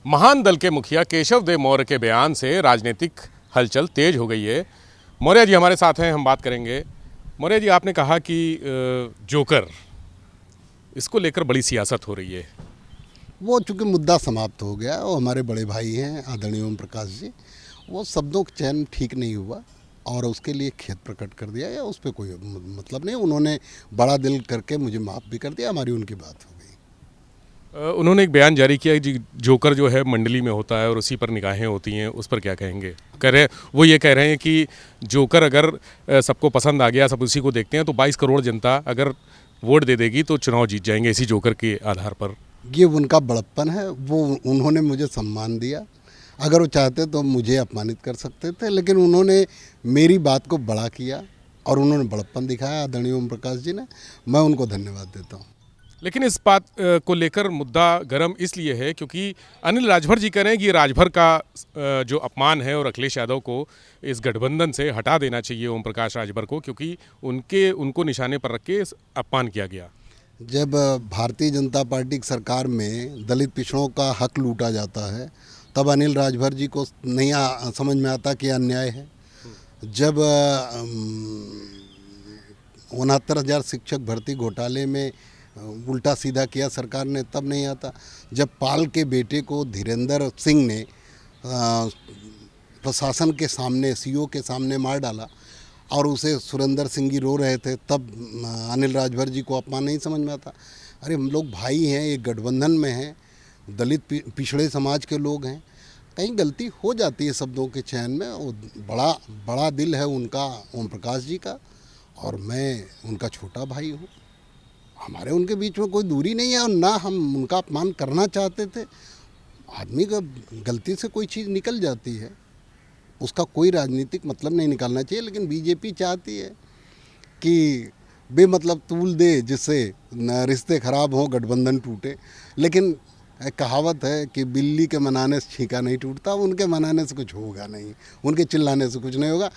महान दल के मुखिया केशव देव मौर्य के बयान से राजनीतिक हलचल तेज हो गई है। मौर्य जी हमारे साथ हैं, हम बात करेंगे। मौर्य जी, आपने कहा कि जोकर, इसको लेकर बड़ी सियासत हो रही है। वो चूँकि मुद्दा समाप्त हो गया, वो हमारे बड़े भाई हैं आदरणीय ओम प्रकाश जी, वो शब्दों का चयन ठीक नहीं हुआ और उसके लिए खेद प्रकट कर दिया, या उस पर कोई मतलब नहीं। उन्होंने बड़ा दिल करके मुझे माफ़ भी कर दिया, हमारी उनकी बात हो गई। उन्होंने एक बयान जारी किया कि जोकर जो है मंडली में होता है और उसी पर निगाहें होती हैं, उस पर क्या कहेंगे? वो ये कह रहे हैं कि जोकर अगर सबको पसंद आ गया, सब उसी को देखते हैं, तो 22 करोड़ जनता अगर वोट दे देगी तो चुनाव जीत जाएंगे इसी जोकर के आधार पर। ये उनका बड़प्पन है। वो उन्होंने मुझे सम्मान दिया, अगर वो चाहते तो मुझे अपमानित कर सकते थे, लेकिन उन्होंने मेरी बात को बड़ा किया और उन्होंने बड़प्पन दिखाया आदरणीय ओम प्रकाश जी ने। मैं उनको धन्यवाद देता हूँ। लेकिन इस बात को लेकर मुद्दा गर्म इसलिए है क्योंकि अनिल राजभर जी कह रहे हैं कि राजभर का जो अपमान है और अखिलेश यादव को इस गठबंधन से हटा देना चाहिए ओम प्रकाश राजभर को, क्योंकि उनको निशाने पर रख के अपमान किया गया। जब भारतीय जनता पार्टी की सरकार में दलित पिछड़ों का हक लूटा जाता है, तब अनिल राजभर जी को नहीं समझ में आता कि अन्याय है। जब 69,000 शिक्षक भर्ती घोटाले में उल्टा सीधा किया सरकार ने, तब नहीं आता। जब पाल के बेटे को धीरेंद्र सिंह ने प्रशासन के सामने, सीओ के सामने मार डाला और उसे सुरेंद्र सिंह जी रो रहे थे, तब अनिल राजभर जी को अपमान नहीं समझ में आता। अरे हम लोग भाई हैं, एक गठबंधन में हैं, दलित पिछड़े समाज के लोग हैं, कहीं गलती हो जाती है शब्दों के चयन में। वो बड़ा दिल है उनका, ओम प्रकाश जी का, और मैं उनका छोटा भाई हूँ। हमारे उनके बीच में कोई दूरी नहीं है और ना हम उनका अपमान करना चाहते थे। आदमी का गलती से कोई चीज़ निकल जाती है, उसका कोई राजनीतिक मतलब नहीं निकालना चाहिए। लेकिन बीजेपी चाहती है कि बेमतलब तूल दे, जिससे रिश्ते खराब हों, गठबंधन टूटे। लेकिन एक कहावत है कि बिल्ली के मनाने से छींका नहीं टूटता। उनके मनाने से कुछ होगा नहीं, उनके चिल्लाने से कुछ नहीं होगा।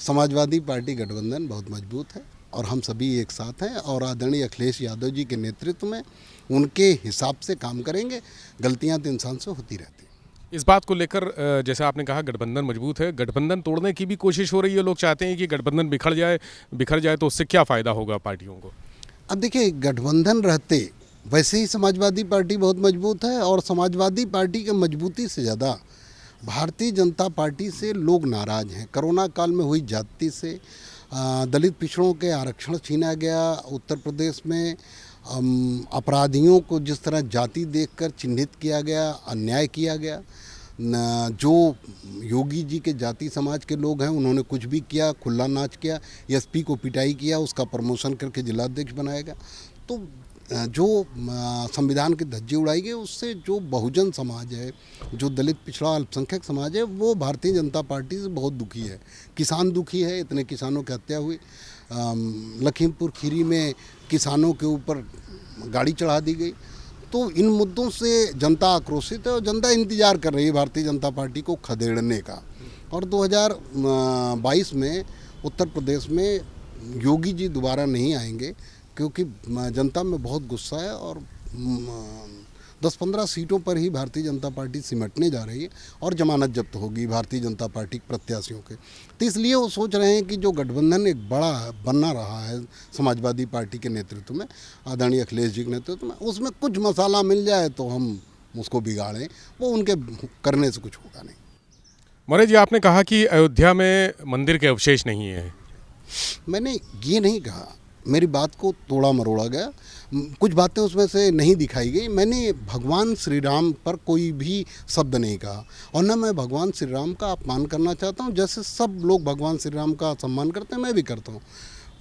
समाजवादी पार्टी गठबंधन बहुत मजबूत है और हम सभी एक साथ हैं और आदरणीय अखिलेश यादव जी के नेतृत्व में उनके हिसाब से काम करेंगे। गलतियां तो इंसान से होती रहती हैं। इस बात को लेकर जैसा आपने कहा गठबंधन मजबूत है, गठबंधन तोड़ने की भी कोशिश हो रही है। लोग चाहते हैं कि गठबंधन बिखर जाए तो उससे क्या फ़ायदा होगा पार्टियों को? अब देखिए, गठबंधन रहते वैसे ही समाजवादी पार्टी बहुत मजबूत है और समाजवादी पार्टी के मजबूती से ज़्यादा भारतीय जनता पार्टी से लोग नाराज़ हैं। कोरोना काल में हुई ज्यादती से दलित पिछड़ों के आरक्षण छीना गया। उत्तर प्रदेश में अपराधियों को जिस तरह जाति देखकर चिन्हित किया गया, अन्याय किया गया। जो योगी जी के जाति समाज के लोग हैं, उन्होंने कुछ भी किया, खुला नाच किया, एसपी को पिटाई किया, उसका प्रमोशन करके जिलाध्यक्ष बनाया गया। तो जो संविधान की धज्जी उड़ाई गई, उससे जो बहुजन समाज है, जो दलित पिछड़ा अल्पसंख्यक समाज है, वो भारतीय जनता पार्टी से बहुत दुखी है। किसान दुखी है, इतने किसानों की हत्या हुई। लखीमपुर खीरी में किसानों के ऊपर गाड़ी चढ़ा दी गई। तो इन मुद्दों से जनता आक्रोशित है और जनता इंतजार कर रही है भारतीय जनता पार्टी को खदेड़ने का। और 2022 में उत्तर प्रदेश में योगी जी दोबारा नहीं आएंगे, क्योंकि जनता में बहुत गुस्सा है और 10-15 सीटों पर ही भारतीय जनता पार्टी सिमटने जा रही है और जमानत जब्त होगी भारतीय जनता पार्टी के प्रत्याशियों के। तो इसलिए वो सोच रहे हैं कि जो गठबंधन एक बड़ा बनना रहा है समाजवादी पार्टी के नेतृत्व में, आदरणीय अखिलेश जी के नेतृत्व में, उसमें कुछ मसाला मिल जाए तो हम उसको बिगाड़ें। वो उनके करने से कुछ होगा नहीं। मौर्य जी, आपने कहा कि अयोध्या में मंदिर के अवशेष नहीं है। मैंने ये नहीं कहा, मेरी बात को तोड़ा मरोड़ा गया, कुछ बातें उसमें से नहीं दिखाई गई। मैंने भगवान श्री राम पर कोई भी शब्द नहीं कहा और न मैं भगवान श्री राम का अपमान करना चाहता हूँ। जैसे सब लोग भगवान श्री राम का सम्मान करते हैं, मैं भी करता हूँ।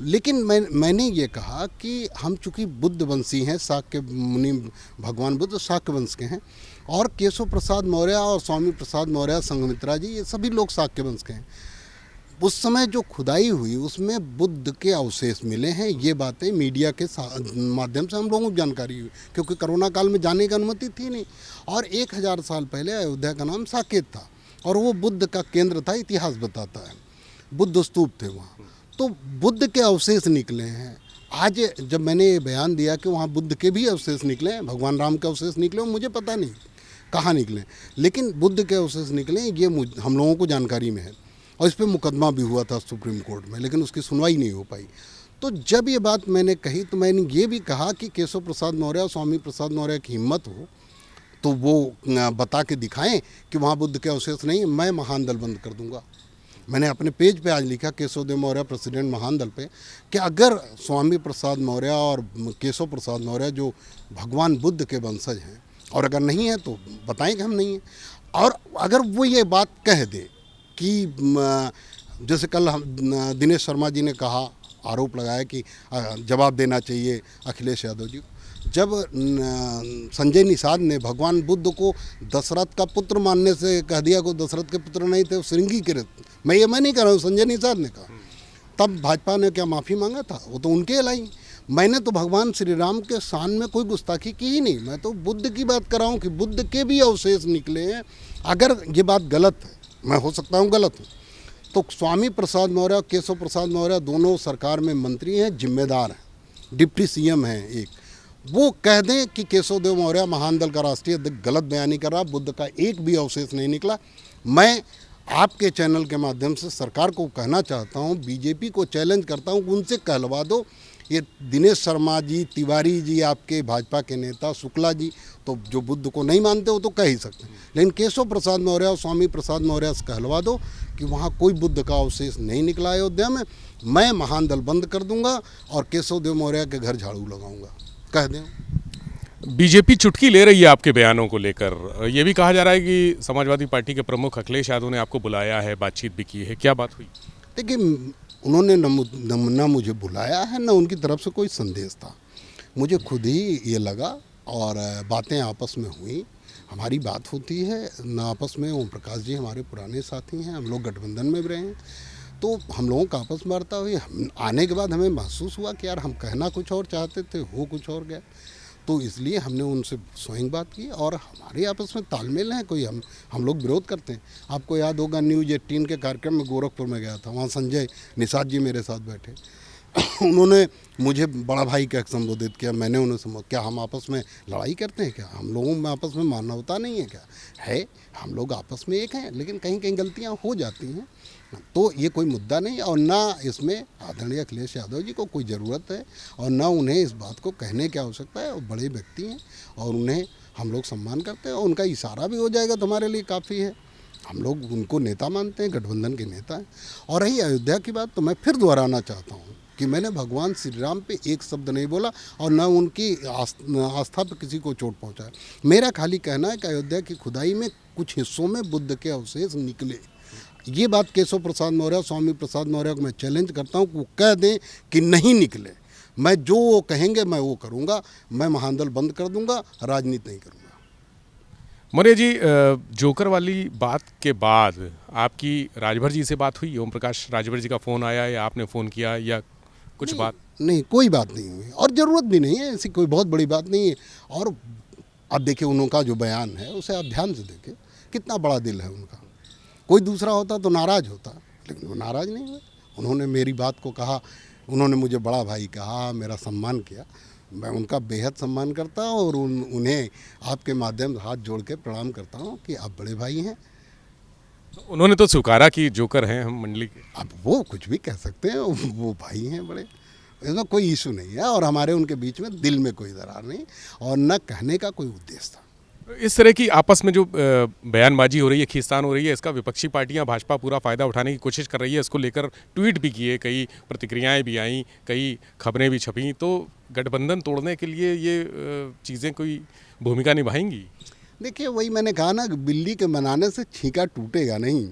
लेकिन मैंने ये कहा कि हम चूँकि बुद्ध वंशी हैं, शाक्य मुनि भगवान बुद्ध शाक्य वंश के हैं, और केशव प्रसाद मौर्य और स्वामी प्रसाद मौर्य, संघमित्रा जी, ये सभी लोग शाक्य वंश के हैं। उस समय जो खुदाई हुई उसमें बुद्ध के अवशेष मिले हैं। ये बातें मीडिया के माध्यम से हम लोगों को जानकारी हुई, क्योंकि कोरोना काल में जाने की अनुमति थी नहीं। और 1000 साल पहले अयोध्या का नाम साकेत था और वो बुद्ध का केंद्र था, इतिहास बताता है। बुद्ध स्तूप थे वहाँ, तो बुद्ध के अवशेष निकले हैं। आज जब मैंने ये बयान दिया कि वहाँ बुद्ध के भी अवशेष निकले हैं, भगवान राम के अवशेष निकले, मुझे पता नहीं, कहाँ निकले, लेकिन बुद्ध के अवशेष निकले ये हम लोगों को जानकारी में है। और इस पर मुकदमा भी हुआ था सुप्रीम कोर्ट में, लेकिन उसकी सुनवाई नहीं हो पाई। तो जब ये बात मैंने कही तो मैंने ये भी कहा कि केशव प्रसाद मौर्य और स्वामी प्रसाद मौर्य की हिम्मत हो तो वो बता के दिखाएं कि वहाँ बुद्ध के अवशेष नहीं है, मैं महान दल बंद कर दूंगा। मैंने अपने पेज पे आज लिखा केशव देव मौर्य प्रेसिडेंट महान दल पे कि अगर स्वामी प्रसाद मौर्य और केशव प्रसाद मौर्य जो भगवान बुद्ध के वंशज हैं और अगर नहीं है तो बताएं कि हम नहीं हैं। और अगर वो ये बात कह दे कि जैसे कल हम दिनेश शर्मा जी ने कहा, आरोप लगाया कि जवाब देना चाहिए अखिलेश यादव जी को। जब संजय निषाद ने भगवान बुद्ध को दशरथ का पुत्र मानने से कह दिया को दशरथ के पुत्र नहीं थे, श्रृंगी के मैं नहीं कह रहा हूँ, संजय निषाद ने कहा, तब भाजपा ने क्या माफ़ी मांगा था? वो तो उनके लाई। मैंने तो भगवान श्री राम के शान में कोई गुस्ताखी की ही नहीं। मैं तो बुद्ध की बात कर रहा हूँ कि बुद्ध के भी अवशेष निकले हैं। अगर ये बात गलत है, मैं हो सकता हूँ गलत हूँ, तो स्वामी प्रसाद मौर्य और केशव प्रसाद मौर्य दोनों सरकार में मंत्री हैं, जिम्मेदार हैं, डिप्टी सीएम हैं एक, वो कह दें कि केशव देव मौर्य महान दल का राष्ट्रीय अध्यक्ष गलत बयानी कर रहा, बुद्ध का एक भी अवशेष नहीं निकला। मैं आपके चैनल के माध्यम से सरकार को कहना चाहता हूं, बीजेपी को चैलेंज करता हूं, उनसे कहलवा दो। ये दिनेश शर्मा जी, तिवारी जी, आपके भाजपा के नेता शुक्ला जी तो जो बुद्ध को नहीं मानते हो तो कह ही सकते हैं, लेकिन केशव प्रसाद मौर्य और स्वामी प्रसाद मौर्य से कहलवा दो कि वहाँ कोई बुद्ध का अवशेष नहीं निकला अयोध्या में। मैं महान दल बंद कर दूंगा और केशव देव मौर्य के घर झाड़ू लगाऊंगा, कह दें। बीजेपी चुटकी ले रही है आपके बयानों को लेकर। ये भी कहा जा रहा है कि समाजवादी पार्टी के प्रमुख अखिलेश यादव ने आपको बुलाया है, बातचीत भी की है, क्या बात हुई? देखिए, उन्होंने न मुझे बुलाया है, न उनकी तरफ से कोई संदेश था। मुझे खुद ही ये लगा और बातें आपस में हुई, हमारी बात होती है न आपस में। ओम प्रकाश जी हमारे पुराने साथी हैं, हम लोग गठबंधन में भी रहे हैं, तो हम लोगों का आपस में वार्ता हुई। आने के बाद हमें महसूस हुआ कि यार हम कहना कुछ और चाहते थे, हो कुछ और गया, तो इसलिए हमने उनसे स्वयं बात की और हमारे आपस में तालमेल है। कोई हम लोग विरोध करते हैं। आपको याद होगा न्यूज़ 18 के कार्यक्रम में गोरखपुर में गया था, वहाँ संजय निषाद जी मेरे साथ बैठे। उन्होंने मुझे बड़ा भाई कह संबोधित किया, मैंने उन्हें क्या हम आपस में लड़ाई करते हैं क्या? हम लोगों में आपस में मानवता नहीं है क्या? है, हम लोग आपस में एक हैं, लेकिन कहीं कहीं गलतियाँ हो जाती हैं, तो ये कोई मुद्दा नहीं। और ना इसमें आदरणीय अखिलेश यादव जी को कोई ज़रूरत है और ना उन्हें इस बात को कहने की आवश्यकता है। वो बड़े व्यक्ति हैं और उन्हें हम लोग सम्मान करते हैं और उनका इशारा भी हो जाएगा तो हमारे लिए काफ़ी है। हम लोग उनको नेता मानते हैं, गठबंधन के नेता हैं। और रही अयोध्या की बात, तो मैं फिर दोहराना चाहता हूँ कि मैंने भगवान श्री राम पे एक शब्द नहीं बोला और न उनकी आस्था पे किसी को चोट पहुँचाया। मेरा खाली कहना है कि अयोध्या की खुदाई में कुछ हिस्सों में बुद्ध के अवशेष निकले। ये बात केशव प्रसाद मौर्य, स्वामी प्रसाद मौर्य को मैं चैलेंज करता हूँ कि वो कह दें कि नहीं निकले। मैं जो वो कहेंगे मैं वो करूँगा। मैं महान दल बंद कर दूँगा, राजनीति नहीं करूँगा। मौर्य जी, जोकर वाली बात के बाद आपकी राजभर जी से बात हुई? ओम प्रकाश राजभर जी का फ़ोन आया या आपने फ़ोन किया या कुछ बात? नहीं, कोई बात नहीं हुई और ज़रूरत भी नहीं है, ऐसी कोई बहुत बड़ी बात नहीं है। और अब देखिए उनका जो बयान है उसे आप ध्यान से देखें, कितना बड़ा दिल है उनका। कोई दूसरा होता तो नाराज़ होता, लेकिन वो नाराज़ नहीं हुए। उन्होंने मेरी बात को कहा, उन्होंने मुझे बड़ा भाई कहा, मेरा सम्मान किया। मैं उनका बेहद सम्मान करता हूँ और उन्हें आपके माध्यम से हाथ जोड़ के प्रणाम करता हूँ कि आप बड़े भाई हैं। तो उन्होंने तो स्वीकारा कि जोकर हैं हम मंडली के। अब वो कुछ भी कह सकते हैं, वो भाई हैं बड़े, इसमें कोई इशू नहीं है। और हमारे उनके बीच में दिल में कोई दरार नहीं और न कहने का कोई उद्देश्य था। इस तरह की आपस में जो बयानबाजी हो रही है, खींचतान हो रही है, इसका विपक्षी पार्टियां, भाजपा पूरा फ़ायदा उठाने की कोशिश कर रही है। इसको लेकर ट्वीट भी किए, कई प्रतिक्रियाएं भी आईं, कई खबरें भी छपीं। तो गठबंधन तोड़ने के लिए ये चीज़ें कोई भूमिका निभाएंगी? देखिए, वही मैंने कहा ना कि बिल्ली के बनाने से छींका टूटेगा नहीं।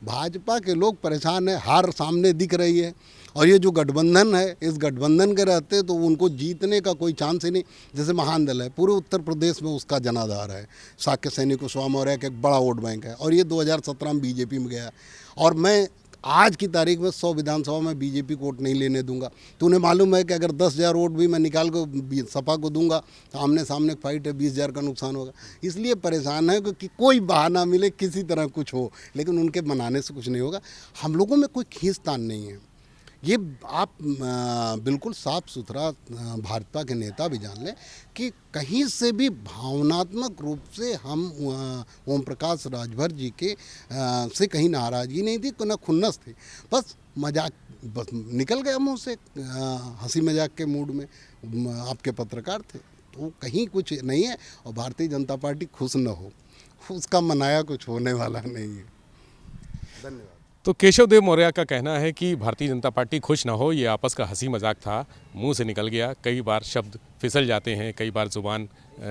भाजपा के लोग परेशान हैं, हार सामने दिख रही है और ये जो गठबंधन है, इस गठबंधन के रहते तो उनको जीतने का कोई चांस ही नहीं। जैसे महान दल है, पूरे उत्तर प्रदेश में उसका जनाधार है, शाक्य सैनिक कुशवाहा मौर्य का एक बड़ा वोट बैंक है और ये 2017 में बीजेपी में गया। और मैं आज की तारीख में 100 विधानसभा में बीजेपी को वोट नहीं लेने दूंगा। तो उन्हें मालूम है कि अगर 10,000 वोट भी मैं निकाल को सपा को दूंगा तो आमने सामने फाइट है, 20,000 का नुकसान होगा। इसलिए परेशान है कि कोई बहाना मिले, किसी तरह कुछ हो, लेकिन उनके मनाने से कुछ नहीं होगा। हम लोगों में कोई खींचतान नहीं है। ये आप बिल्कुल साफ सुथरा भाजपा के नेता भी जान लें कि कहीं से भी भावनात्मक रूप से हम ओम प्रकाश राजभर जी के से कहीं नाराज़गी नहीं थी, न खुन्नस थी। बस मजाक बस निकल गया मुँह से, हंसी मजाक के मूड में आपके पत्रकार थे, तो कहीं कुछ नहीं है। और भारतीय जनता पार्टी खुश न हो, उसका मनाया कुछ होने वाला नहीं है। धन्यवाद। तो केशव देव मौर्य का कहना है कि भारतीय जनता पार्टी खुश ना हो, ये आपस का हंसी मजाक था, मुंह से निकल गया। कई बार शब्द फिसल जाते हैं, कई बार जुबान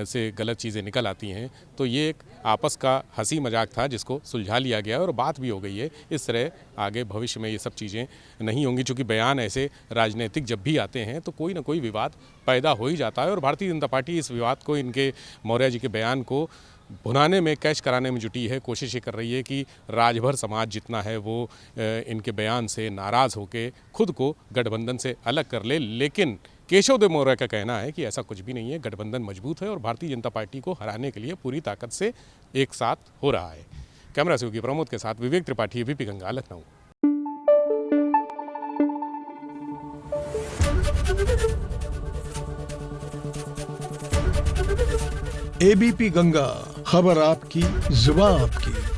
से गलत चीज़ें निकल आती हैं, तो ये एक आपस का हंसी मजाक था जिसको सुलझा लिया गया और बात भी हो गई है। इस तरह आगे भविष्य में ये सब चीज़ें नहीं होंगी, चूँकि बयान ऐसे राजनीतिक जब भी आते हैं तो कोई ना कोई विवाद पैदा हो ही जाता है। और भारतीय जनता पार्टी इस विवाद को, इनके मौर्य जी के बयान को भुनाने में, कैश कराने में जुटी है। कोशिश ये कर रही है कि राजभर समाज जितना है वो इनके बयान से नाराज़ होकर खुद को गठबंधन से अलग कर ले। लेकिन केशव देव मौर्य का कहना है कि ऐसा कुछ भी नहीं है, गठबंधन मजबूत है और भारतीय जनता पार्टी को हराने के लिए पूरी ताकत से एक साथ हो रहा है। कैमरा सहयोगी प्रमोद के साथ विवेक त्रिपाठी, एबीपी गंगा, लखनऊ। एबीपी गंगा, खबर आपकी, जुबान आपकी।